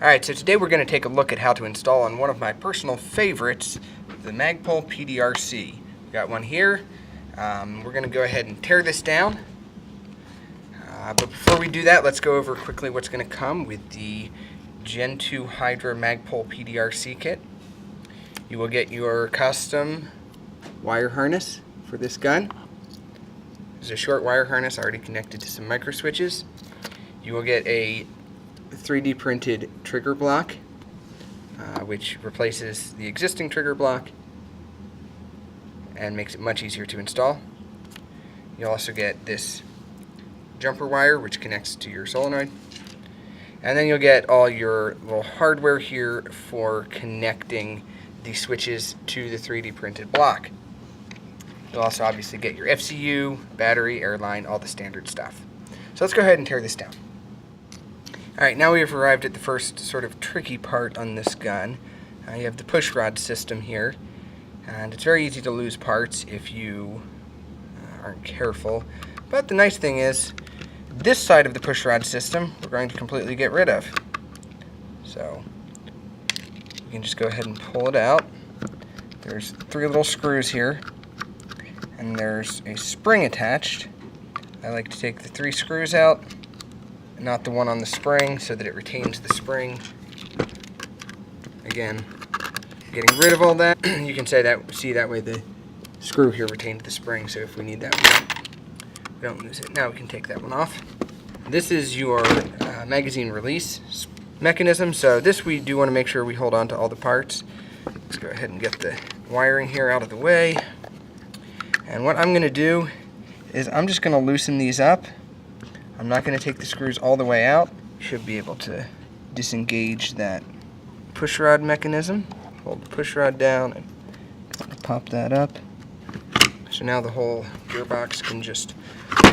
Alright, so today we're going to take a look at how to install on one of my personal favorites, the Magpul PDRC. We got one here. We're going to go ahead and tear this down. But before we do that, let's go over quickly what's going to come with the Gen 2 Hydra Magpul PDRC kit. You will get your custom wire harness for this gun. There's a short wire harness already connected to some micro switches. You will get a 3D printed trigger block, which replaces the existing trigger block and makes it much easier to install. You'll also get this jumper wire, which connects to your solenoid. And then you'll get all your little hardware here for connecting the switches to the 3D printed block. You'll also obviously get your FCU, battery, airline, all the standard stuff. So let's go ahead and tear this down. Alright, now we have arrived at the first sort of tricky part on this gun. You have the push rod system here, and it's very easy to lose parts if you aren't careful. But the nice thing is, this side of the push rod system we're going to completely get rid of. So you can just go ahead and pull it out. There's 3 little screws here, and there's a spring attached. I like to take the 3 screws out, not the one on the spring, so that it retains the spring. Again, getting rid of all that. You can say that, see that way the screw here retained the spring, so if we need that one, we don't lose it. Now we can take that one off. This is your magazine release mechanism, so this we do want to make sure we hold on to all the parts. Let's go ahead and get the wiring here out of the way. And what I'm going to do is I'm just going to loosen these up. I'm not going to take the screws all the way out. Should be able to disengage that push rod mechanism. Hold the push rod down and pop that up. So now the whole gearbox can just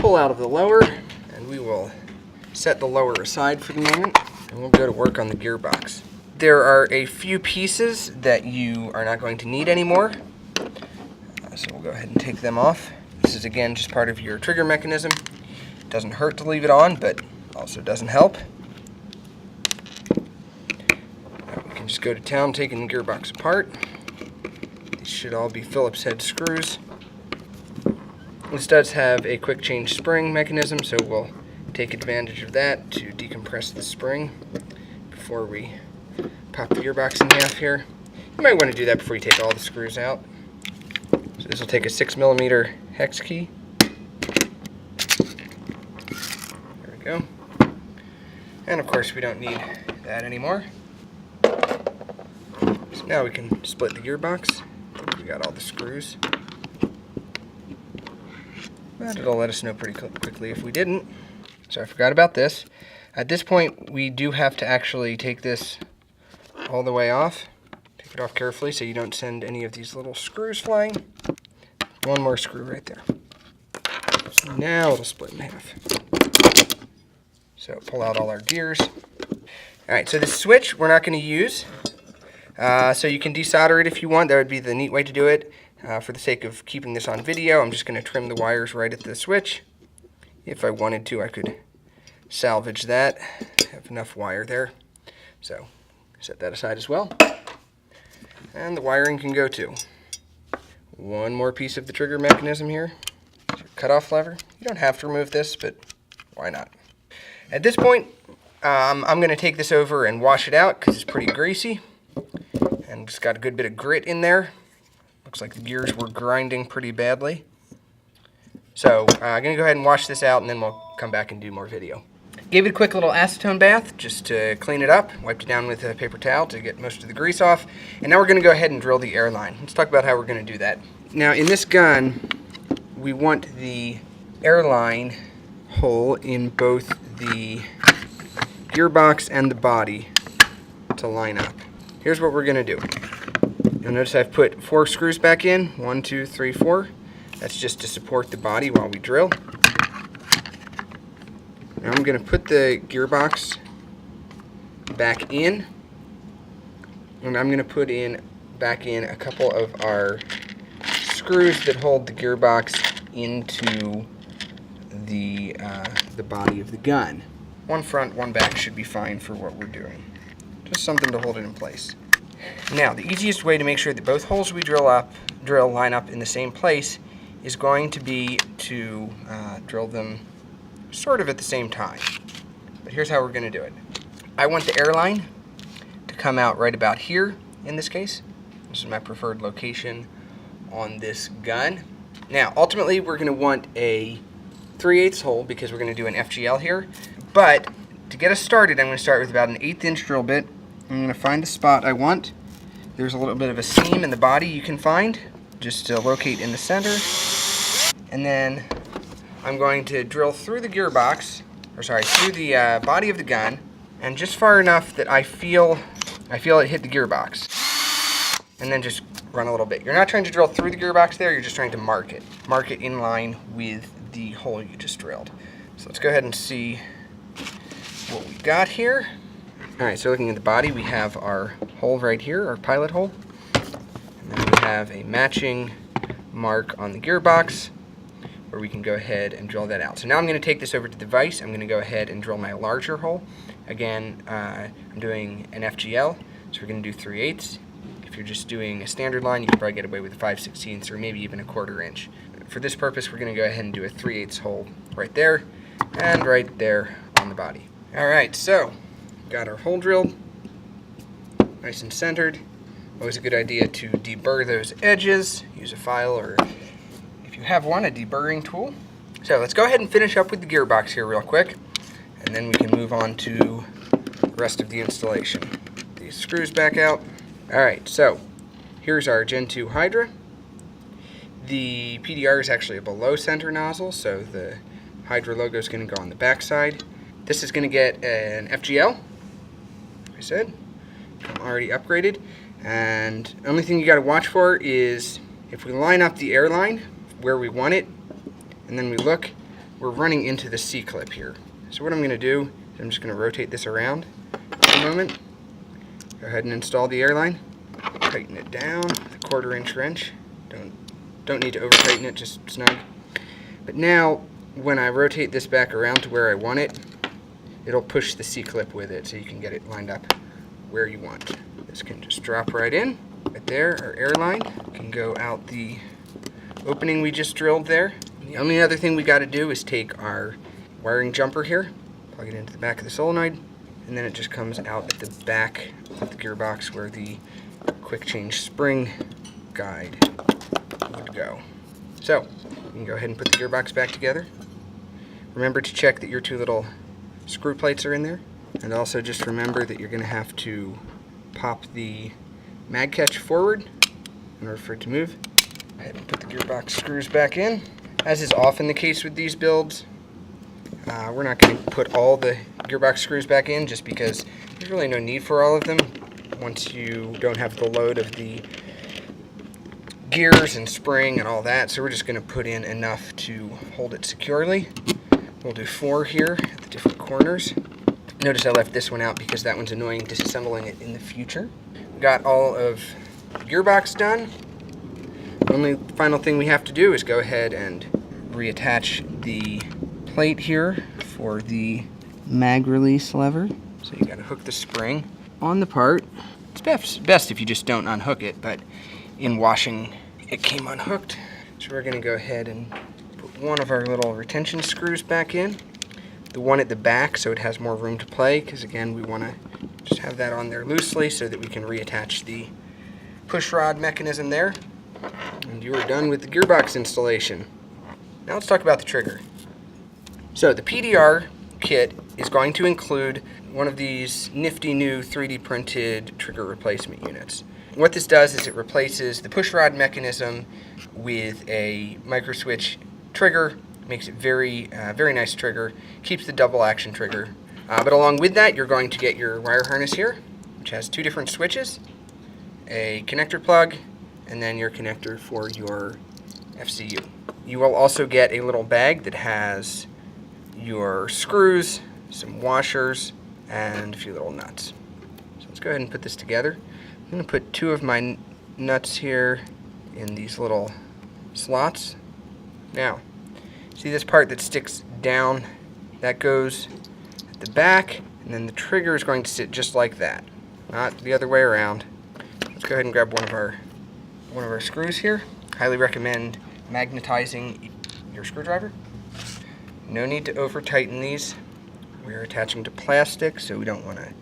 pull out of the lower, and we will set the lower aside for the moment, and we'll go to work on the gearbox. There are a few pieces that you are not going to need anymore, so we'll go ahead and take them off. This is again just part of your trigger mechanism. It doesn't hurt to leave it on, but also doesn't help. Now we can just go to town taking the gearbox apart. These should all be Phillips head screws. This does have a quick change spring mechanism, so we'll take advantage of that to decompress the spring before we pop the gearbox in half here. You might want to do that before you take all the screws out. So this will take a 6mm hex key. There we go. And of course we don't need that anymore. So now we can split the gearbox. I think we got all the screws. But it'll let us know pretty quickly if we didn't. So I forgot about this. At this point, we do have to actually take this all the way off. Take it off carefully so you don't send any of these little screws flying. One more screw right there. So now it'll split in half. So pull out all our gears. Alright, so this switch we're not going to use. So you can desolder it if you want. That would be the neat way to do it. For the sake of keeping this on video, I'm just going to trim the wires right at the switch. If I wanted to, I could salvage that. Have enough wire there. So set that aside as well. And the wiring can go too. One more piece of the trigger mechanism here. Your cutoff lever. You don't have to remove this, but why not? At this point, I'm going to take this over and wash it out because it's pretty greasy. And it's got a good bit of grit in there. Looks like the gears were grinding pretty badly. So I'm going to go ahead and wash this out, and then we'll come back and do more video. Gave it a quick little acetone bath just to clean it up. Wiped it down with a paper towel to get most of the grease off. And now we're going to go ahead and drill the airline. Let's talk about how we're going to do that. Now in this gun, we want the airline hole in both the gearbox and the body to line up. Here's what we're going to do. You'll notice I've put 4 screws back in. 1, 2, 3, 4. That's just to support the body while we drill. Now I'm going to put the gearbox back in. And I'm going to put back in a couple of our screws that hold the gearbox into the body of the gun. One front, one back should be fine for what we're doing. Just something to hold it in place. Now, the easiest way to make sure that both holes we drill line up in the same place is going to be to drill them sort of at the same time. But here's how we're going to do it. I want the air line to come out right about here in this case. This is my preferred location on this gun. Now, ultimately, we're going to want a 3/8 hole because we're going to do an FGL here. But to get us started, I'm going to start with about an 1/8 inch drill bit. I'm going to find the spot I want. There's a little bit of a seam in the body you can find, just to locate in the center. And then I'm going to drill through the gearbox, through the body of the gun, and just far enough that I feel it hit the gearbox. And then just run a little bit. You're not trying to drill through the gearbox there, you're just trying to mark it. Mark it in line with the hole you just drilled. So let's go ahead and see what we got here. Alright, so looking at the body, we have our hole right here, our pilot hole. And then we have a matching mark on the gearbox where we can go ahead and drill that out. So now I'm going to take this over to the vise. I'm going to go ahead and drill my larger hole. Again, I'm doing an FGL, so we're going to do 3/8. If you're just doing a standard line, you can probably get away with a 5/16 or maybe even a 1/4 inch. For this purpose, we're going to go ahead and do a 3/8 hole right there and right there on the body. Alright, so got our hole drilled, nice and centered. Always a good idea to deburr those edges. Use a file or, if you have one, a deburring tool. So let's go ahead and finish up with the gearbox here real quick, and then we can move on to the rest of the installation. Get these screws back out. Alright, so here's our Gen 2 Hydra. The PDR is actually a below center nozzle, so the Hydra logo is going to go on the back side. This is going to get an FGL, like I said. I'm already upgraded. And the only thing you got to watch for is if we line up the air line where we want it, and then we look, we're running into the C-clip here. So what I'm going to do is I'm just going to rotate this around for a moment. Go ahead and install the air line. Tighten it down with a 1/4 inch wrench. Don't need to over tighten it, just snug. But now when I rotate this back around to where I want it, it'll push the C-clip with it so you can get it lined up where you want. This can just drop right in. Right there, our air line can go out the opening we just drilled there. The only other thing we got to do is take our wiring jumper here, plug it into the back of the solenoid, and then it just comes out at the back of the gearbox where the quick change spring guide would go. So, you can go ahead and put the gearbox back together. Remember to check that your 2 little screw plates are in there. And also just remember that you're going to have to pop the mag catch forward in order for it to move. Go ahead and put the gearbox screws back in. As is often the case with these builds, we're not going to put all the gearbox screws back in just because there's really no need for all of them once you don't have the load of the gears and spring and all that. So we're just going to put in enough to hold it securely. We'll do 4 here at the different corners. Notice I left this one out because that one's annoying disassembling it in the future. Got all of the gearbox done. The only final thing we have to do is go ahead and reattach the plate here for the mag release lever. So you got to hook the spring on the part. It's best if you just don't unhook it, but in washing it came unhooked. So we're going to go ahead and put one of our little retention screws back in. The one at the back so it has more room to play, because again we want to just have that on there loosely so that we can reattach the push rod mechanism there. And you are done with the gearbox installation. Now let's talk about the trigger. So the PDR kit is going to include one of these nifty new 3D printed trigger replacement units. What this does is it replaces the push rod mechanism with a micro switch trigger. Makes it very nice trigger. Keeps the double action trigger. But along with that, you're going to get your wire harness here, which has 2 different switches, a connector plug, and then your connector for your FCU. You will also get a little bag that has your screws, some washers, and a few little nuts. So let's go ahead and put this together. I'm going to put 2 of my nuts here in these little slots. Now, see this part that sticks down? That goes at the back, and then the trigger is going to sit just like that. not the other way around. Let's go ahead and grab one of our screws here. Highly recommend magnetizing your screwdriver. No need to over tighten these. We are attaching to plastic, so we don't want to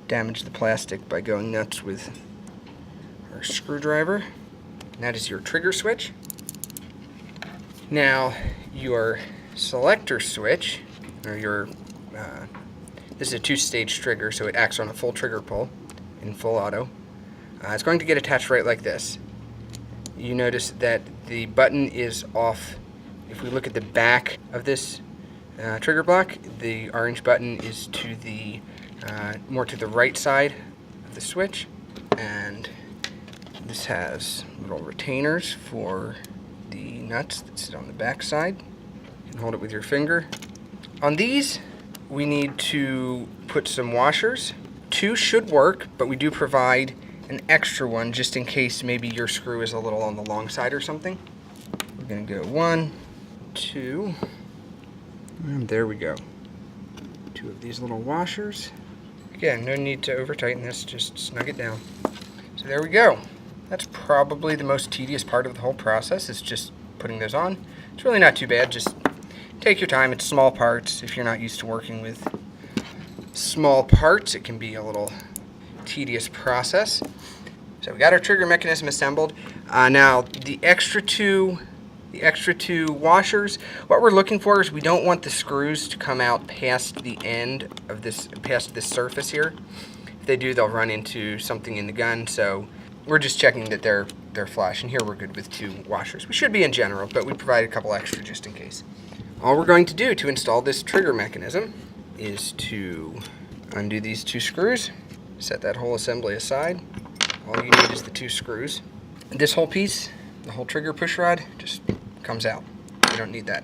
damage the plastic by going nuts with our screwdriver. And that is your trigger switch. Now your selector switch, or your this is a 2-stage trigger, so it acts on a full trigger pull in full auto. It's going to get attached right like this. You notice that the button is off. If we look at the back of this trigger block, the orange button is to the more to the right side of the switch, and this has little retainers for the nuts that sit on the back side. You can hold it with your finger. On these, we need to put some washers. 2 should work, but we do provide an extra one just in case maybe your screw is a little on the long side or something. We're going to go 1, 2, and there we go. 2 of these little washers. Again, no need to over tighten this, just snug it down. So there we go. That's probably the most tedious part of the whole process, is just putting those on. It's really not too bad, just take your time. It's small parts. If you're not used to working with small parts, it can be a little tedious process. So we got our trigger mechanism assembled. Now the extra two washers, what we're looking for is we don't want the screws to come out past the end of past this surface here. If they do, they'll run into something in the gun, so we're just checking that they're flush, and here we're good with 2 washers. We should be in general, but we provide a couple extra just in case. All we're going to do to install this trigger mechanism is to undo these 2 screws, set that whole assembly aside. All you need is the 2 screws. This whole piece, the whole trigger push rod, just comes out. We don't need that.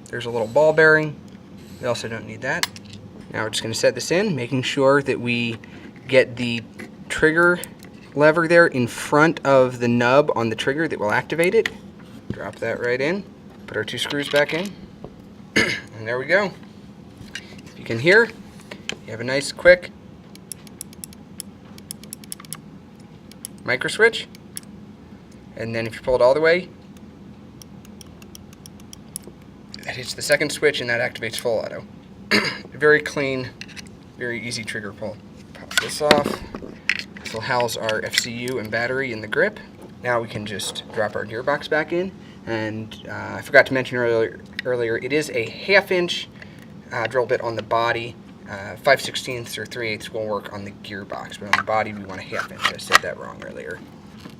There's a little ball bearing. We also don't need that. Now we're just going to set this in, making sure that we get the trigger lever there in front of the nub on the trigger that will activate it. Drop that right in. Put our 2 screws back in. And there we go. If you can hear, you have a nice quick micro switch. And then if you pull it all the way, that hits the second switch and that activates full auto. Very clean, very easy trigger pull. Pop this off. This will house our FCU and battery in the grip. Now we can just drop our gearbox back in. And I forgot to mention earlier, it is a 1/2 inch drill bit on the body. 5/16 or 3/8 will work on the gearbox, but on the body we want a 1/2 inch. I said that wrong earlier.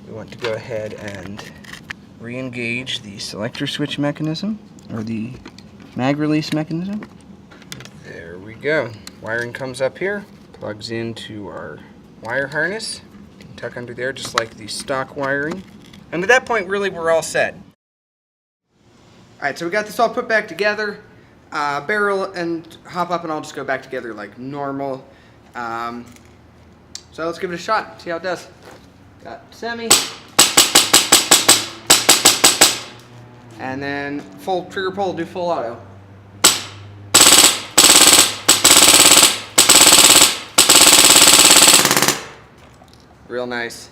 We want to go ahead and re-engage the selector switch mechanism, or the mag release mechanism. There we go. Wiring comes up here, plugs into our wire harness. Tuck under there just like the stock wiring. And at that point, really, we're all set. Alright, so we got this all put back together. Barrel and hop up and I'll just go back together like normal. So let's give it a shot, see how it does. Got semi. And then full trigger pull, do full auto. Real nice.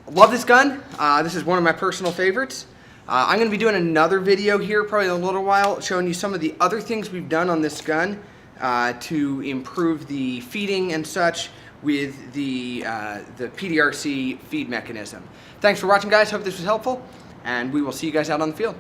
Love this gun. This is one of my personal favorites. I'm going to be doing another video here probably in a little while showing you some of the other things we've done on this gun to improve the feeding and such with the PDRC feed mechanism. Thanks for watching, guys. Hope this was helpful, and we will see you guys out on the field.